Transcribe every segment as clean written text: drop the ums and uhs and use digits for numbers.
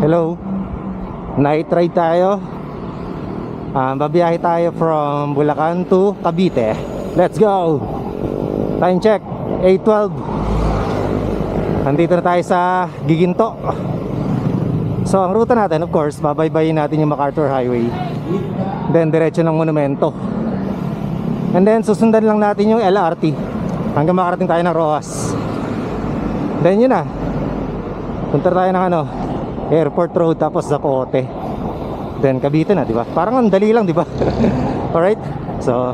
Hello. Night ride tayo. Babiyahe tayo from Bulacan to Cavite. Let's go. Time check 8:12. Nandito na tayo sa Giginto. So ang ruta natin, of course, babaybayin natin yung MacArthur Highway, then diretso ng Monumento, and then susundan lang natin yung LRT hanggang makarating tayo ng Rojas. Then yun na, punta tayo ng Airport Road, tapos Zapote, then Cavite na, di ba? Parang ang dali lang, di ba? Alright, so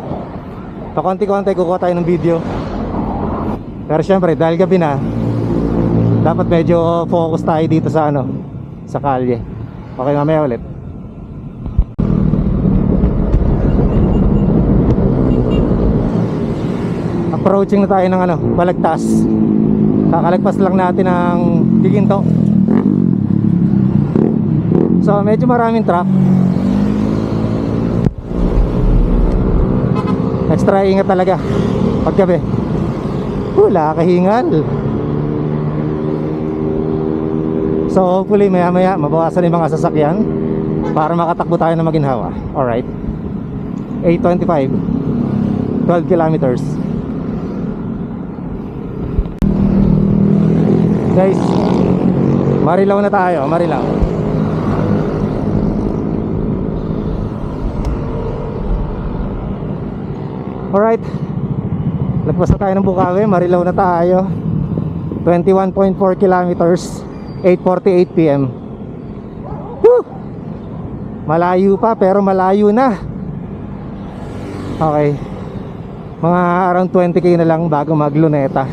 pakonti-konti kukuha tayo ng video. Pero syempre dahil gabi na, dapat medyo focus tayo dito sa sa kalye. Okay, mamaya ulit. Approaching na tayo ng Balagtas. Kakalagpas lang natin ng Giginto. So medyo maraming truck. Extra ingat talaga paggabi. Wala kahingal. So hopefully maya maya mabawasan yung mga sasakyan para makatakbo tayo na maginhawa. Alright, 8:25, 12 kilometers. Guys, Marilaw na tayo, Marilaw. Alright, lagpas na tayo ng Bukawi, Marilaw na tayo. 21.4 kilometers, 8:48 PM. Woo! Malayo pa pero malayo na. Okay, mga around 20k na lang bago magluneta.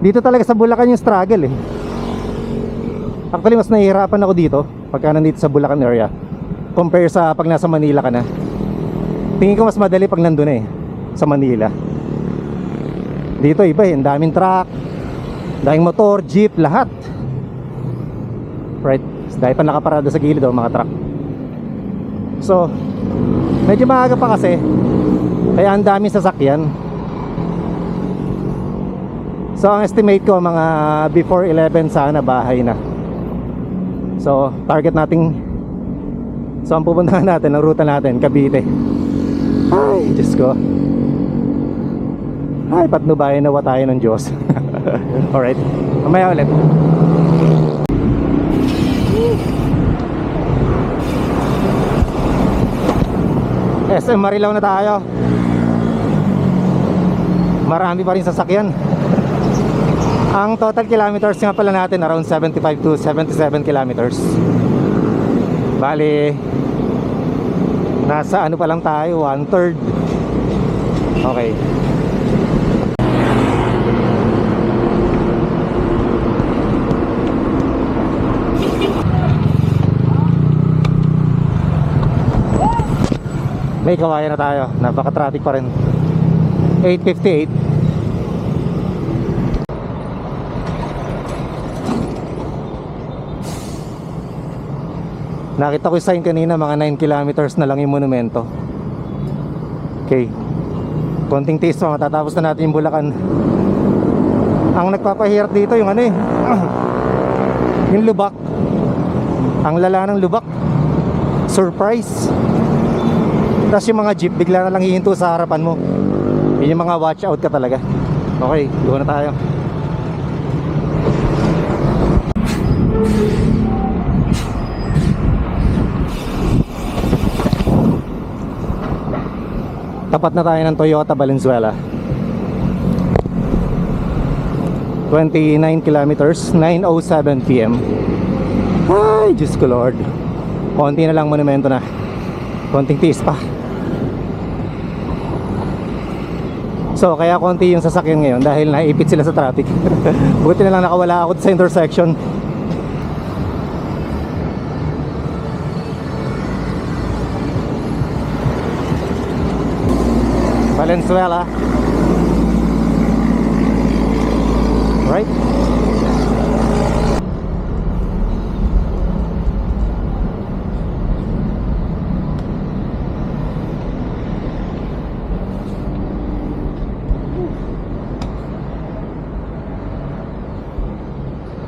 Dito talaga sa Bulacan yung struggle eh. Actually mas nahihirapan ako dito pagka nandito sa Bulacan area compare sa pag nasa Manila ka na. Tingin ko mas madali pag nandun eh sa Manila. Dito iba eh, ang daming truck, daming motor, jeep, lahat. Right, dahil pa nakaparada sa gilid mga truck. So medyo maaga pa kasi, kaya ang daming sasakyan. So ang estimate ko mga before 11 sana bahay na. So target nating, so ang pupuntahan natin, ang ruta natin, Cavite. Ay, Diyos ko. Ay, patnubayan nawa tayo ng Diyos. Alright, mamaya ulit. SM Marilaw na tayo. Marami pa rin sasakyan. Ang total kilometers nga pala natin around 75 to 77 kilometers. Bali, nasa pa lang tayo, 1/3. Okay. May kawayan na tayo, napaka-traffic pa rin. 8:58. Nakita ko yung sign kanina, mga 9 kilometers na lang yung Monumento. Okay, konting tiis pa, matatapos na natin yung Bulacan. Ang nagpapahirap dito yung yung lubak. Ang lala ng lubak, surprise. Tapos yung mga jeep bigla na lang hihinto sa harapan mo. Yun yung mga watch out ka talaga. Okay, go na tayo. Tapat na tayo ng Toyota Valenzuela. 29 kilometers, 9:07 PM. Ay, Diyos ko Lord. Konti na lang Monumento na. Konting tiis pa. So kaya konti yung sasakyan ngayon dahil naipit sila sa traffic. Buti na lang nakawala ako sa intersection. Valenzuela. Right?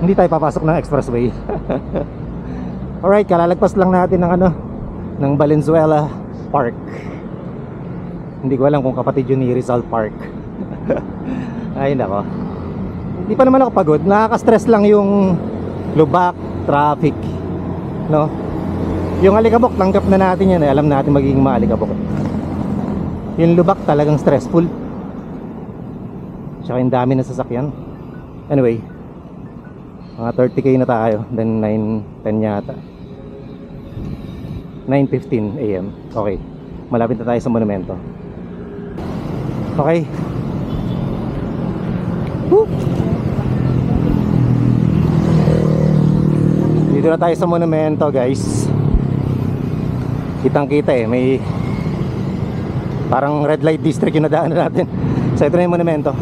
Hindi tayo papasok ng expressway. Alright, kalalagpas lang natin ng ng Valenzuela Park. Hindi ko alam kung kapatid yun ni Rizal Park. Ay nako. Hindi pa naman ako pagod. Nakaka-stress lang yung lubak, traffic, no? Yung alikabok, tanggap na natin yan eh. Alam natin magiging maalikabok. Yung lubak talagang stressful. Tsaka yung dami na sasakyan. Anyway, mga 30k na tayo. Then 9:10 yata, 9:15 AM. Okay, malapit na tayo sa monumento. Okay. Woo! Dito na tayo sa monumento, guys. Kitang kita eh, may parang red light district yung nadaanan natin. So ito na yung monumento.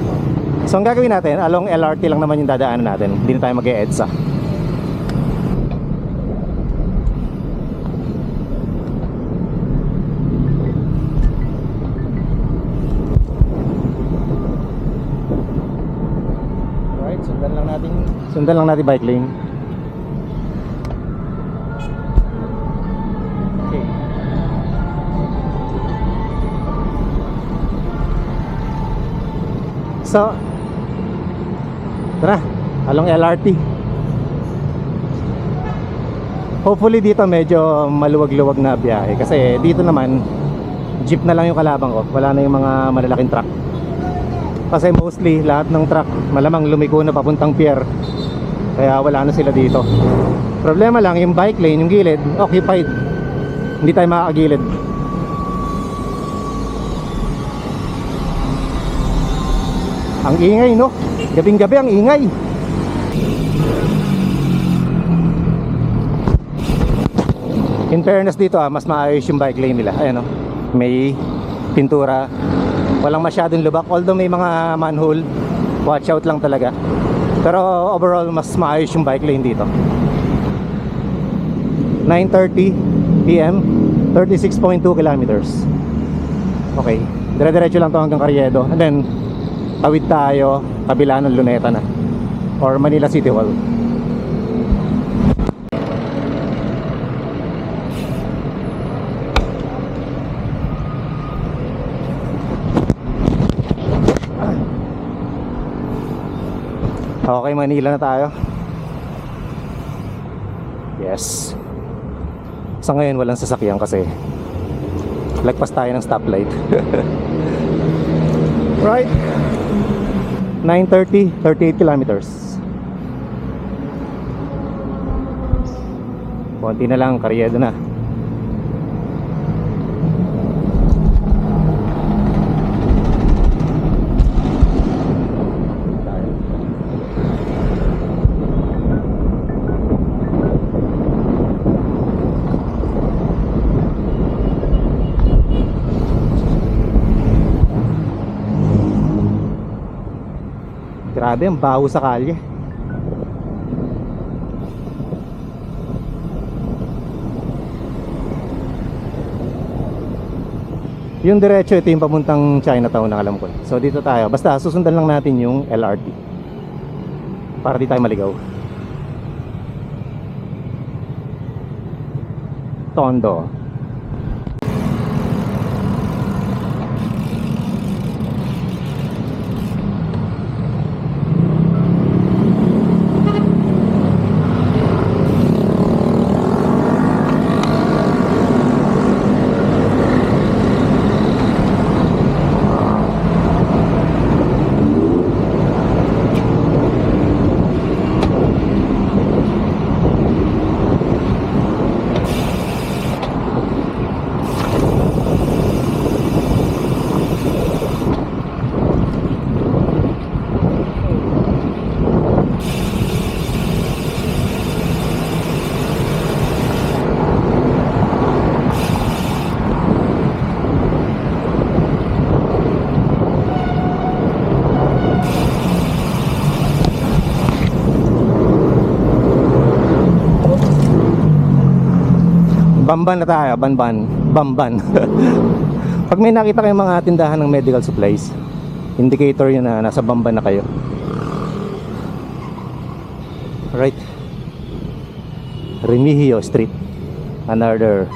So ang gagawin natin, along LRT lang naman yung dadaanan natin. Hindi na tayo mag-e-EDSA. Right, sundan lang natin bike lane. Okay. So tara, along LRT. Hopefully dito medyo maluwag-luwag na biyahe. Kasi dito naman jeep na lang yung kalabang ko. Wala na yung mga malalaking truck. Kasi mostly lahat ng truck malamang lumiko na papuntang pier. Kaya wala na sila dito. Problema lang yung bike lane, yung gilid, occupied. Hindi tayo makakagilid. Ang ingay, no? Gabing-gabi ang ingay. In fairness dito mas maayos yung bike lane nila. Ayan, no? May pintura. Walang masyadong lubak. Although may mga manhole, watch out lang talaga. Pero overall mas maayos yung bike lane dito. 9:30 PM, 36.2 kilometers. Okay, dire-diretso lang to hanggang Carriedo. And then tawid tayo kabila ng Luneta na or Manila City Hall. Okay, Manila na tayo. Yes. Sa ngayon walang sasakyan kasi lagpas tayo ng stoplight. Right, 9:30, 38 kilometers. Konti na lang, Carriedo na. Grabe, ang baho sa kalye. Yung diretso, ito yung papuntang Chinatown na alam ko. So dito tayo, basta susundan lang natin yung LRT para di tayo maligaw. Tondo. Bamban na tayo, Bamban. Pag may nakita kayong mga tindahan ng medical supplies, indicator yun na nasa Bamban na kayo. Right. Remigio Street. Another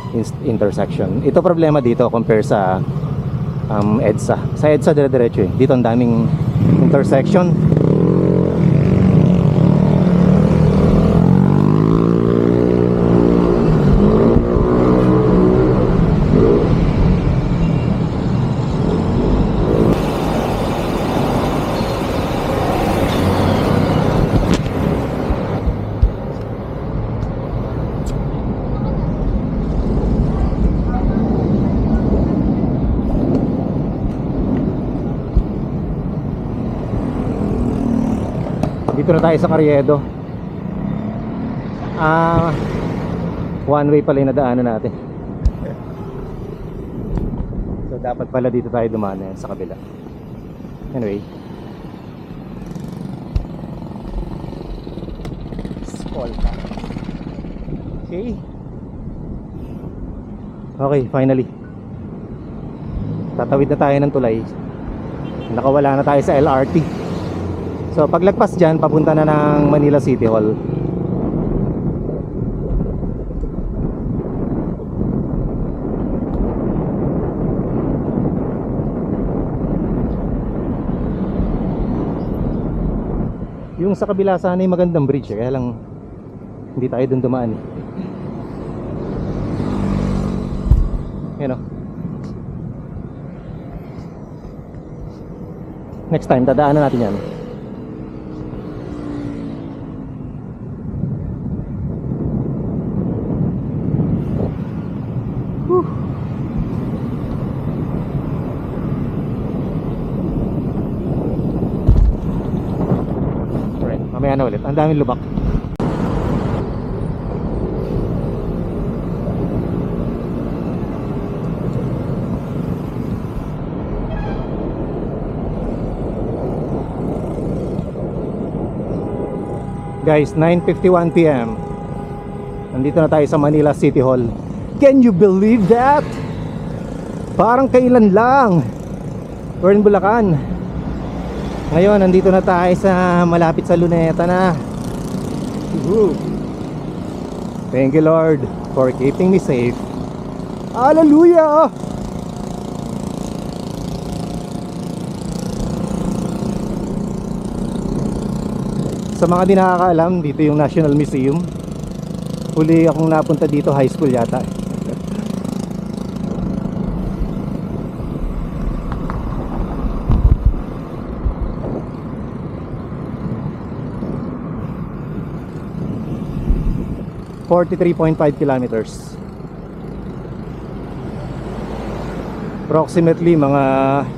intersection. Ito problema dito compare sa EDSA. Sa EDSA dire-diretso eh. Dito ang daming intersection. Dito na tayo sa Carriedo. One way pala yung nadaanan natin. So dapat pala dito tayo dumaan sa kabila. Anyway, Skolta. Okay. Okay, finally tatawid na tayo ng tulay. Nakawala na tayo sa LRT. So paglagpas dyan, papunta na ng Manila City Hall. Yung sa kabila sana yung magandang bridge eh, kaya lang hindi tayo dun dumaan eh. Yan o. Next time, dadaanan natin yan. Mamaya na ulit, ang daming lubak. Guys, 9:51 PM. Nandito na tayo sa Manila City Hall. Can you believe that? Parang kailan lang. We're in Bulacan. Ngayon, nandito na tayo sa malapit sa Luneta na. Woo. Thank you Lord for keeping me safe. Hallelujah! Sa mga di nakakaalam, dito yung National Museum. Huli akong napunta dito, high school yata. .5 kilometers. Approximately mga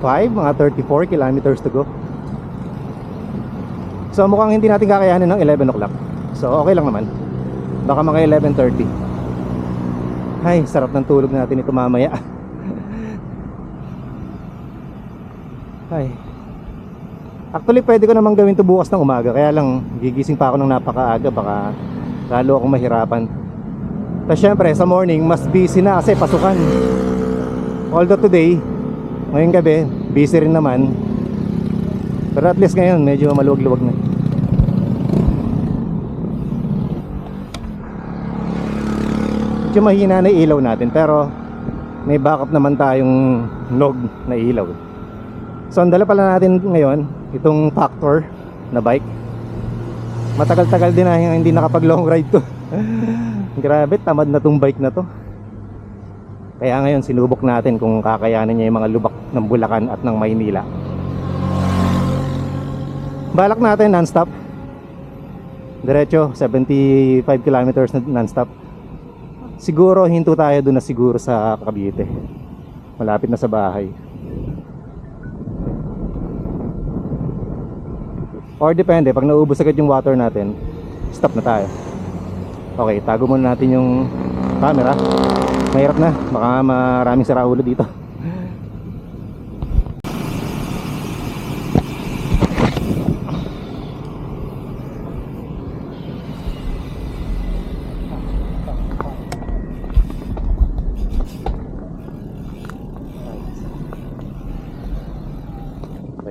34 kilometers to go. So mukhang hindi natin kakayanin ng 11 o'clock. So okay lang naman. Baka mga 11:30. Ay, sarap ng tulog natin ito mamaya. Ay. Actually, pwede ko namang gawin to bukas ng umaga. Kaya lang, gigising pa ako ng napakaaga. Baka lalo akong mahirapan. Tapos syempre, sa morning, mas busy na kasi pasukan. Although today, ngayong gabi, busy rin naman. Pero at least ngayon, medyo maluwag-luwag na. Medyo mahina na ilaw natin. Pero, may backup naman tayong nog na ilaw. So, ang dala pala natin ngayon, itong Factor na bike. Matagal-tagal din na hindi nakapag long ride to. Grabe, tamad na tong bike na to. Kaya ngayon sinubok natin kung kakayanin niya yung mga lubak ng Bulacan at ng Maynila. Balak natin non-stop. Diretso 75 kilometers na non-stop. Siguro hinto tayo doon na siguro sa Cavite. Malapit na sa bahay. Or depende, pag naubos agad yung water natin, stop na tayo. Okay, tago muna natin yung camera. Mahirap na, baka maraming saraulo dito.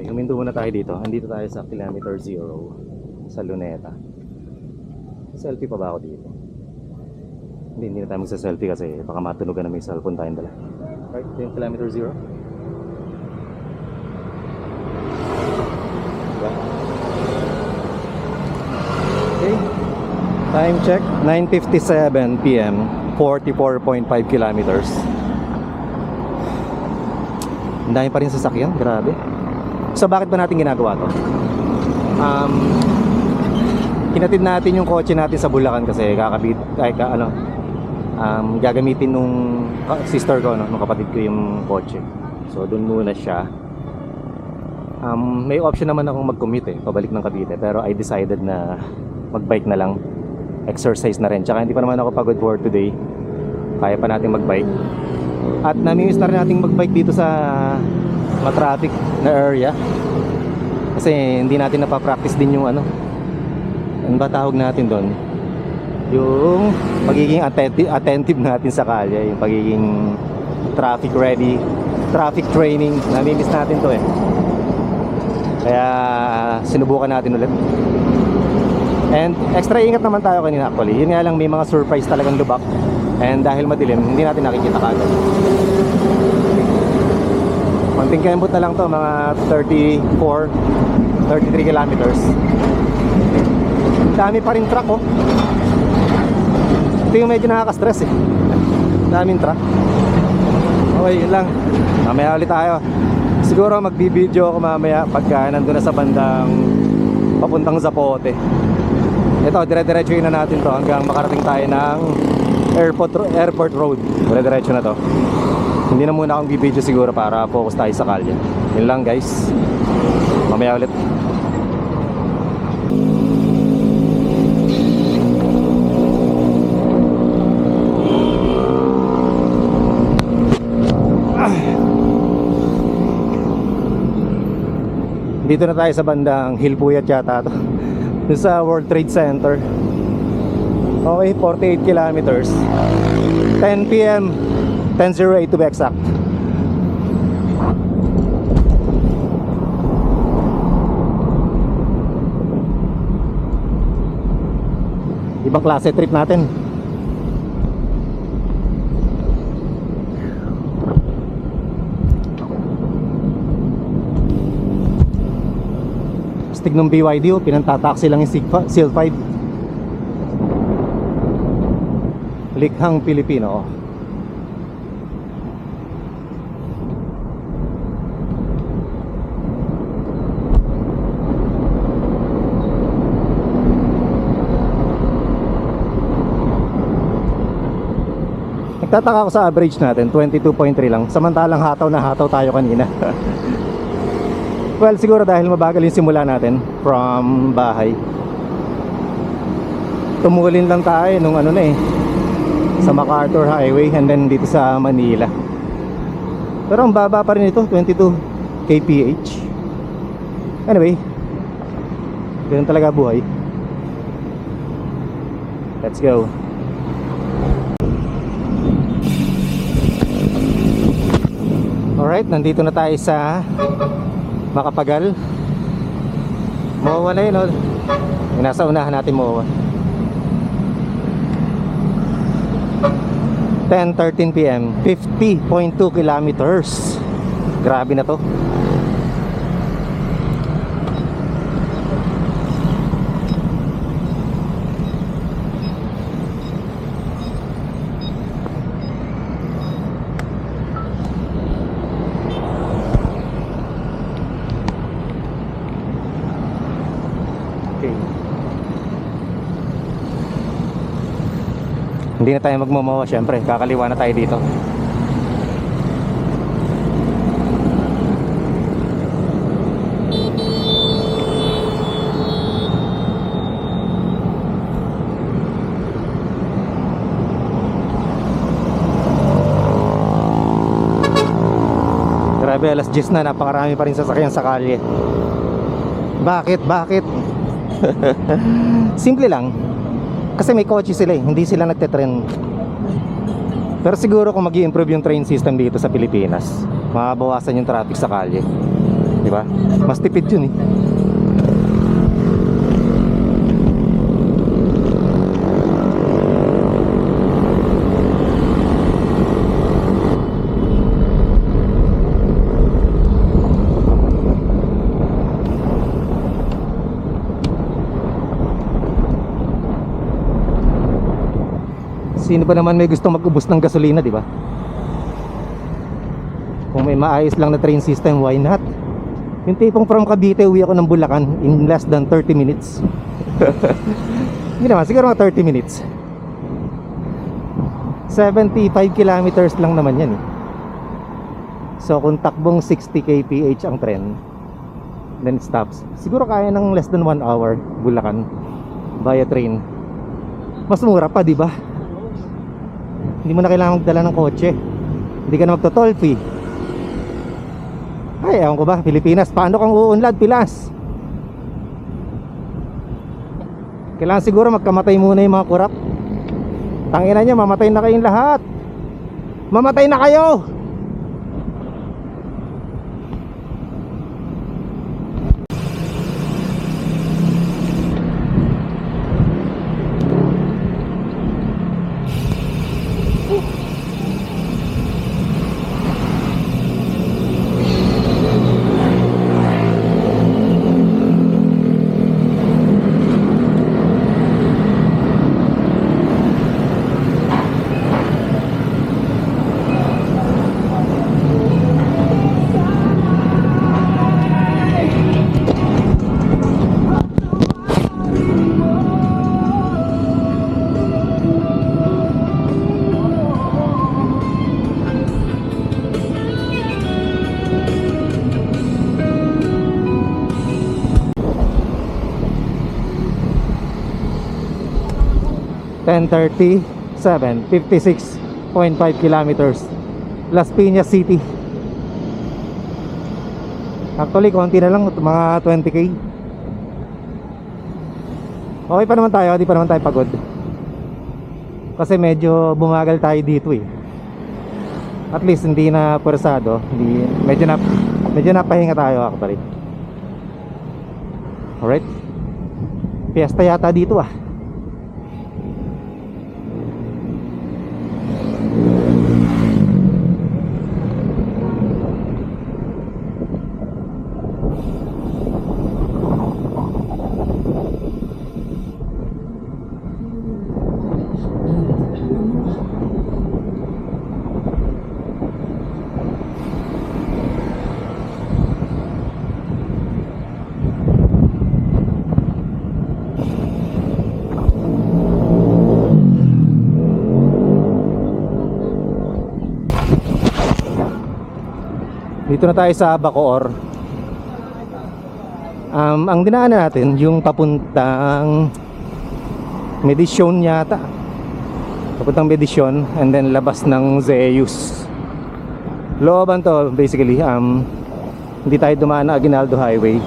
Okay, huminto muna tayo dito. Andito tayo sa kilometer 0 sa Luneta. Selfie pa ba ako dito? Hindi na tayo magsa-selfie kasi baka matunugan na may cellphone tayong dala. Right, ito yung kilometer 0. Diba? Okay, time check, 9:57 PM, 44.5 kilometers. Ang dami pa rin sasakyan, grabe. So bakit ba natin ginagawa to? Kinatid natin yung kotse natin sa Bulacan kasi gagamitin nung sister ko, nung kapatid ko yung kotse. So doon muna siya. May option naman akong mag-commute pabalik ng Cavite, pero I decided na mag-bike na lang. Exercise na rin. Tsaka hindi pa naman ako pagod for today. Kaya pa natin mag-bike. At namimiss na rin natin mag-bike dito sa ma-traffic na area. Kasi hindi natin napapractice din yung ano ba tawag natin doon? Yung pagiging attentive natin sa kalye, yung pagiging traffic ready, traffic training. Namimiss natin to Kaya sinubukan natin ulit. And extra ingat naman tayo kanina actually. Yun nga lang, may mga surprise talagang lubak. And dahil madilim, hindi natin nakikita kagad. Konting kembot na lang to, mga 33 kilometers. Dami pa rin truck Ito yung medyo nakaka-stress Daming truck. Okay, yun lang. Mamaya ulit tayo. Siguro magbibideo ako mamaya pagka nandun na sa bandang papuntang Zapote. Ito, dire-diretsuhin na natin to hanggang makarating tayo ng airport road. Dire-diretso na to. Hindi na muna akong bibideo siguro para focus tayo sa kalye. Yun lang guys. Mamaya ulit. Dito na tayo sa bandang Hilpuyat yata to. Dito sa World Trade Center. Okay, 48 kilometers. 10 PM, 10:08 to be exact. Ibang klase trip natin. Astig ng BYD pinantataksi lang yung Seal 5. Likhang Pilipino. Nagtataka ako sa average natin 22.3 lang, samantalang hataw na hataw tayo kanina. Well, siguro dahil mabagal yung simula natin from bahay. Tumulin lang tayo nung sa MacArthur Highway and then dito sa Manila. Pero ang baba pa rin ito, 22 kph. Anyway, ganun talaga buhay. Let's go. Alright, nandito na tayo sa Makapagal. Mawawa na yun yung nasa unahan natin mawawa. 10:13 PM, 50.2 kilometers. Grabe na to. Hindi na tayo magmamawa, syempre kakaliwa na tayo dito. Grabe, alas 10 na, napakarami pa rin sasakyan sa kalye. Bakit? Simple lang. Kasi may kotse sila hindi sila nagte-trend. Pero siguro kung mag-i-improve yung train system dito sa Pilipinas, mababawasan yung traffic sa kalye. Di ba? Mas tipid yun eh. Sino ba naman may gustong mag-ubos ng gasolina, di ba? Kung may maayos lang na train system, why not? Yung tipong from Cavite, uwi ako ng Bulacan in less than 30 minutes. Hindi naman, siguro mga 30 minutes. 75 kilometers lang naman yan eh. So kung takbong 60 kph ang tren, then it stops, siguro kaya ng less than 1 hour Bulacan via train. Mas mura pa, di ba? Hindi mo na kailangan magdala ng kotse. Hindi ka na magto-toll fee. Ay, ewan ko ba, Pilipinas, paano kang uunlad, Pilas? Kailangan siguro magkamatay muna yung mga kurap. Tangina nyo, mamatay na kayong lahat. Mamatay na kayo! (10:37) 56.5 kilometers Las Piñas City. Actually konti na lang, mga 20k. Okay pa naman tayo, di pa naman tayo pagod. Kasi medyo bumagal tayo dito eh. At least hindi na pursado, hindi, medyo napahinga tayo actually. Alright. Fiesta yata dito ah. Dito na tayo sa Bacoor. Ang dinaanan natin yung papuntang Medisyon yata. Papuntang Medisyon and then labas ng Zeus. Looban to basically. Hindi tayo dumaan na Aguinaldo Highway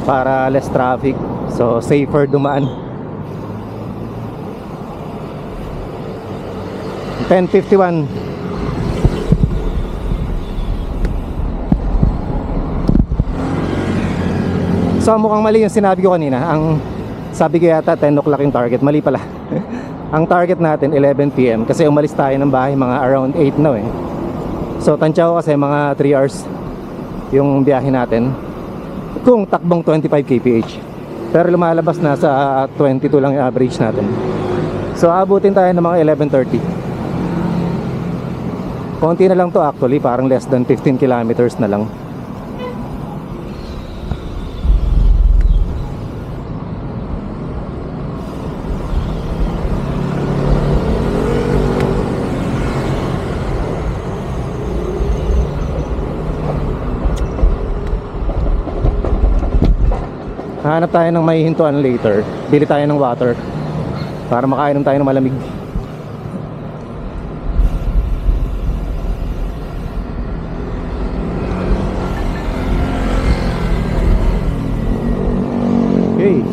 para less traffic. So safer dumaan. 10:51. So mukhang mali yung sinabi ko kanina. Ang sabi ko yata 10 o'clock yung target. Mali pala. Ang target natin 11 PM kasi umalis tayo ng bahay mga around 8 na eh. So tansya ko kasi mga 3 hours yung biyahe natin kung takbong 25 kph. Pero lumalabas na sa 22 lang yung average natin. So abutin tayo ng mga 11:30. Konti na lang to actually, parang less than 15 kilometers na lang. Hanap tayo ng may hintuan later. Bili tayo ng water para makainom tayo ng malamig. Okay.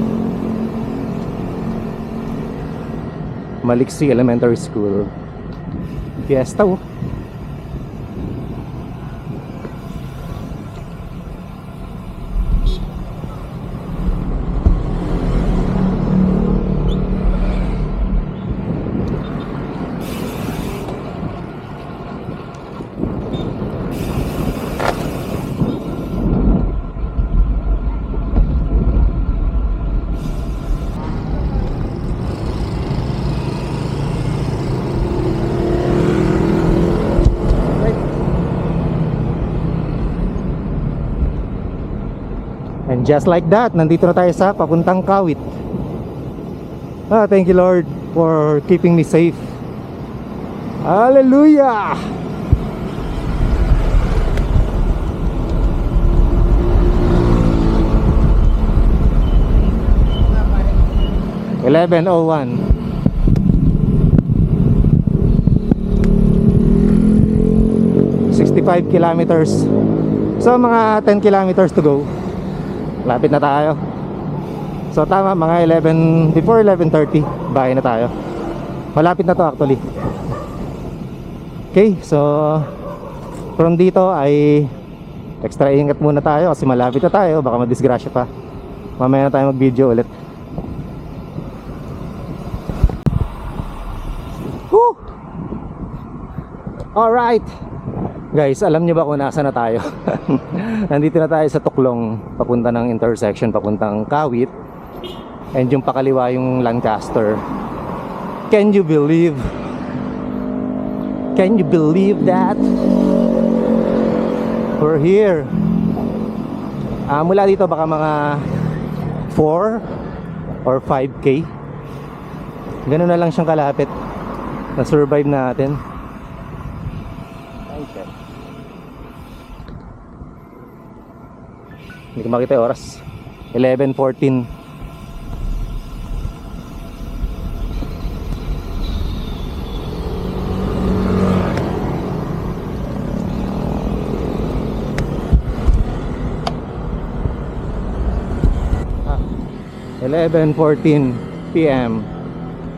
Maliksi Elementary School. Fiesta oh. And just like that, nandito na tayo sa papuntang Kawit. Thank you Lord for keeping me safe. Hallelujah! (11:01) 65 kilometers. So mga 10 kilometers to go. Lapit na tayo. So tama, mga 11, before 11:30 bahay na tayo. Malapit na to actually. Okay, so from dito ay extra ingat muna tayo kasi malapit na tayo, baka madisgrasya pa. Mamaya na tayo mag video ulit. Woo! Alright guys, alam nyo ba kung nasa na tayo? Nandito na tayo sa Tuklong, papunta ng intersection, papuntang Kawit. And yung pakaliwa yung Lancaster. Can you believe? Can you believe that? We're here. Mula dito baka mga 4 or 5K. Ganun na lang siyang kalapit. Na-survive natin. Hindi ko makita yung oras. 11:14. Ah, 11:14 PM.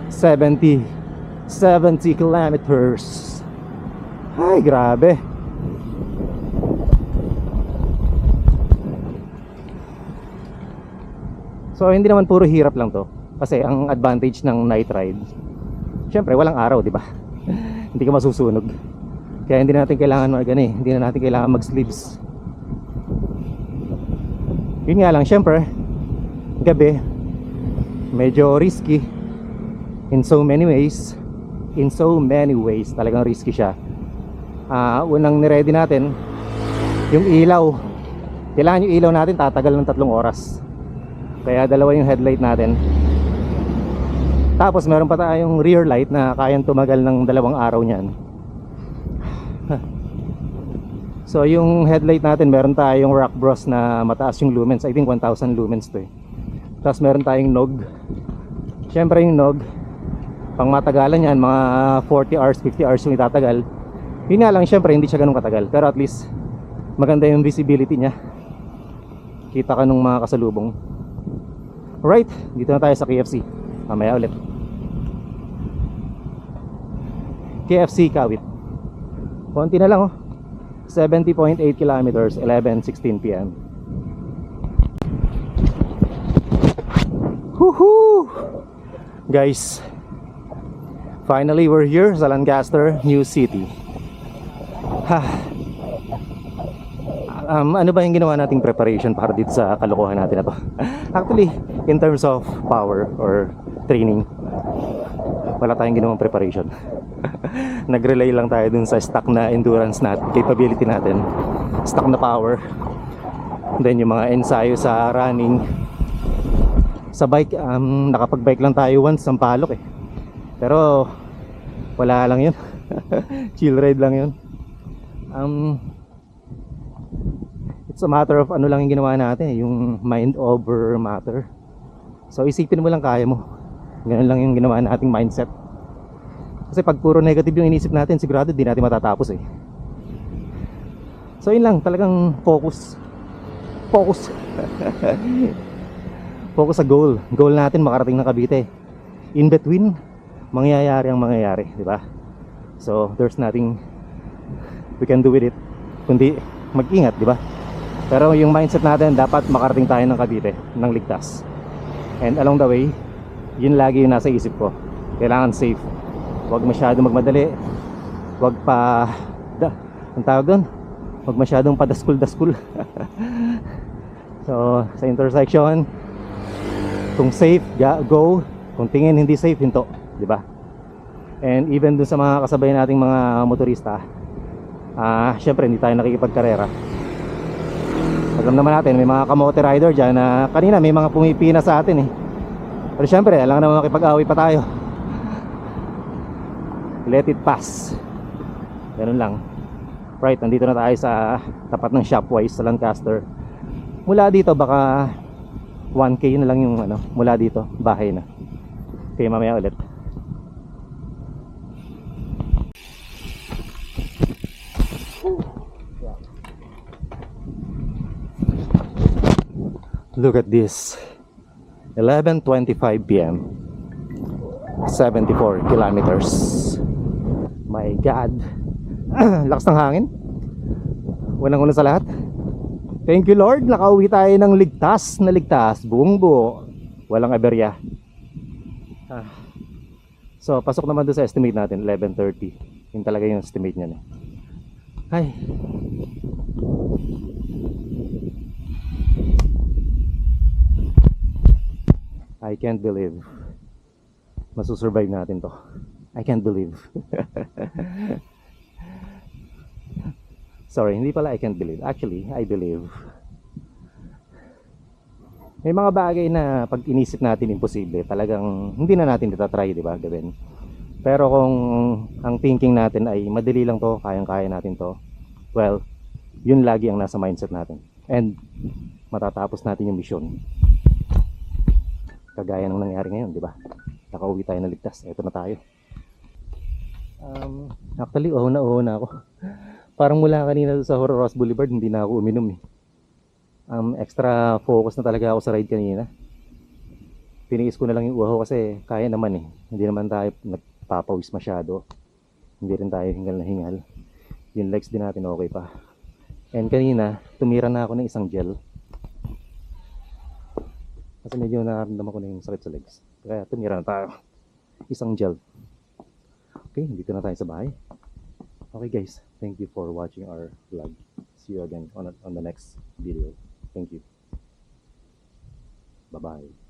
70 kilometers. Ay, grabe. So hindi naman puro hirap lang to. Kasi ang advantage ng night ride, syempre walang araw, di ba? Hindi ka masusunog. Kaya hindi na natin kailangan hindi na natin kailangan mag-sleeves. Yun nga lang, syempre gabi medyo risky in so many ways. In so many ways talagang risky siya. Unang niready natin yung ilaw. Kailangan yung ilaw natin tatagal ng 3 oras. Kaya dalawa yung headlight natin. Tapos meron pa tayong rear light na kayang tumagal ng 2 araw niyan. So yung headlight natin, meron tayong Rock Bros na mataas yung lumens. I think 1,000 lumens to eh. Tapos meron tayong nog. Siyempre yung nog, pang matagalan yan, mga 40 hours, 50 hours yung itatagal. Yun nga lang, siyempre hindi siya ganun katagal. Pero at least maganda yung visibility niya. Kita ka nung mga kasalubong. Alright, dito na tayo sa KFC. Mamaya ulit. KFC Kawit. Konti na lang oh. 70.8 kilometers, 11:16 PM. Woohoo! Guys, finally we're here sa Lancaster, New City. Ano ba yung ginawa nating preparation para dito sa kalokohan natin na to? Actually, in terms of power or training, wala tayong ginawang preparation. Nag-relay lang tayo dun sa stock na endurance natin, capability natin, stock na power. Then yung mga ensayo sa running. Sa bike, nakapag-bike lang tayo once, Sampaloc eh. Pero wala lang yun. Chill ride lang yun. It's a matter of ano lang yung ginawa natin, yung mind over matter. So isipin mo lang kaya mo. Ganun lang yung ginawa nating mindset. Kasi pag puro negative yung inisip natin, sigurado di natin matatapos eh. So yun lang, talagang focus. Focus. Focus sa goal. Goal natin makarating ng Cavite. In between, mangyayari ang mangyayari, di ba? So there's nothing we can do with it kundi mag-ingat, di ba? Pero yung mindset natin, dapat makarating tayo ng Cavite ng ligtas. And along the way, yun lagi yung nasa isip ko. Kailangan safe. Huwag masyadong magmadali. Huwag pa ang tawag doon, huwag masyadong padaskul-daskul. So sa intersection, kung safe, go. Kung tingin hindi safe, hinto, di ba? And even dun sa mga kasabay nating mga motorista, syempre hindi tayo nakikipagkarera. Alam naman natin, may mga kamote rider dyan na kanina may mga pumipina sa atin eh. Pero syempre, alam naman makipag-away pa tayo. Let it pass. Ganun lang. Right, nandito na tayo sa tapat ng Shopwise sa Lancaster. Mula dito baka 1K na lang yung ano, mula dito, bahay na. Okay, mamaya ulit. Look at this. 11:25 p.m. 74 kilometers. My God. Lakas ng hangin. Unang-una sa lahat, thank you Lord, nakauwi tayo ng ligtas na ligtas, buong buo, walang aberya. So pasok naman doon sa estimate natin 11:30. Yun talaga yung estimate niya. Ay, I can't believe masusurvive natin to. I can't believe. Sorry, hindi pala I can't believe. Actually, I believe. May mga bagay na pag inisip natin imposible, talagang hindi na natin itatry, di ba, gawin. Pero kung ang thinking natin ay madali lang to, kayang-kaya natin to, well, yun lagi ang nasa mindset natin. And matatapos natin yung mission. Kagaya ng nangyari ngayon, di ba? Nakauwi tayo na ligtas. Ito na tayo. Actually, na ako. Parang mula kanina sa Ross Boulevard, hindi na ako uminom eh. Extra focus na talaga ako sa ride kanina. Tiniis ko na lang yung uhaw kasi kaya naman eh. Hindi naman tayo nagpapawis masyado. Hindi rin tayo hingal na hingal. Yung legs din natin okay pa. And kanina, tumira na ako ng isang gel. Kasi medyo nararamdaman ko na yung sakit sa legs. Kaya tumira na tayo. Isang gel. Okay, dito na tayo sa bahay. Okay guys, thank you for watching our vlog. See you again on the next video. Thank you. Bye-bye.